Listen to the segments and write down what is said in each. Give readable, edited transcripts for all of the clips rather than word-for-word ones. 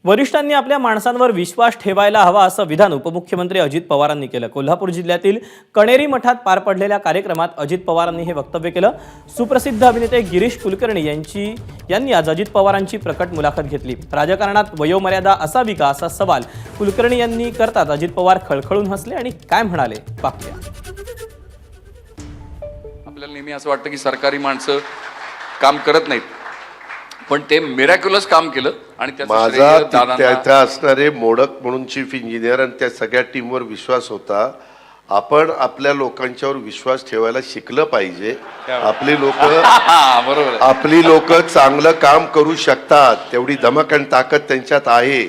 वरिष्ठांनी आपल्या माणसांवर विश्वास ठेवायला हवा असं विधान उपमुख्यमंत्री अजित पवारांनी केलं। कोल्हापूर जिल्ह्यातील कणेरी मठात पार पडलेल्या कार्यक्रमात अजित पवारांनी हे वक्तव्य केलं। सुप्रसिद्ध अभिनेते गिरीश कुलकर्णी यांनी आज अजित पवारांची प्रकट मुलाखत घेतली। राजकारणात वयोमर्यादा असावी का असा सवाल कुलकर्णी यांनी करतात अजित पवार खळखळून हसले आणि काय म्हणाले पाहूया। आपल्याला नेहमी असं वाटतं की सरकारी माणसं काम करत नाहीत, पण ते मिरॅक्युलस काम केलं आणि माझा असणारे मोडक म्हणून चीफ इंजिनियर आणि त्या सगळ्या टीमवर विश्वास होता। आपण आपल्या लोकांच्यावर विश्वास ठेवायला शिकलं पाहिजे। आपली लोक चांगलं काम करू शकतात, तेवढी धमक आणि ताकद त्यांच्यात आहे।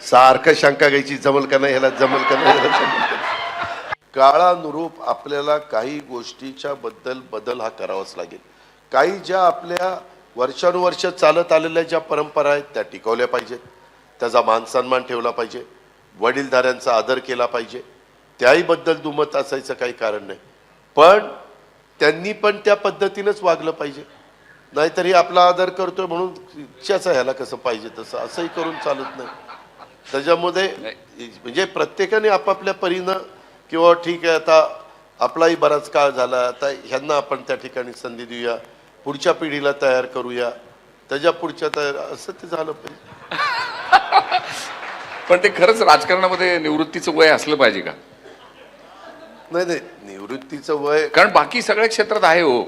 सारखं शंका घ्यायची जमल का नाही, ह्याला जमल का नाही। काळानुरूप आपल्याला काही गोष्टीच्या बदल हा करावाच लागेल। काही ज्या आपल्या वर्षानुवर्ष चालत आलेल्या ज्या परंपरा आहेत त्या टिकवल्या पाहिजेत, त्याचा मान सन्मान ठेवला पाहिजे, वडीलधाऱ्यांचा आदर केला पाहिजे, त्याही बद्दल दुमत असायचं काही कारण नाही। पण त्यांनी पण त्या पद्धतीनेच वागलं पाहिजे, नाहीतरी आपला आदर करतोय म्हणून इच्छाचा ह्याला कसं पाहिजे तसं असंही करून चालत नाही। त्याच्यामध्ये म्हणजे प्रत्येकाने आपापल्या परीनं किंवा ठीक आहे आता आपलाही बराच काळ झाला, आता ह्यांना आपण त्या ठिकाणी संधी देऊया, पुढच्या पिढीला तयार करूया, त्याच्या पुढच्या तयार असं ते झालं पाहिजे। पण ते खरंच राजकारणामध्ये निवृत्तीचं वय असलं पाहिजे का? नाही नाही, निवृत्तीचं वय कारण बाकी सगळ्या क्षेत्रात आहे हो,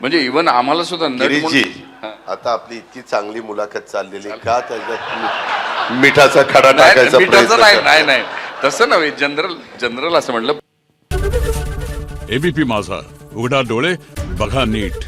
म्हणजे इव्हन आम्हाला सुद्धा गिरीशजी आता आपली इतकी चांगली मुलाखत चाललेली का त्याच्यात मिठाचा खडा टाकायचा प्रयत्न? नाही तसं नव्हे, जनरल असं म्हटलं। एबीपी माझा, उघडा डोळे बघा नीट।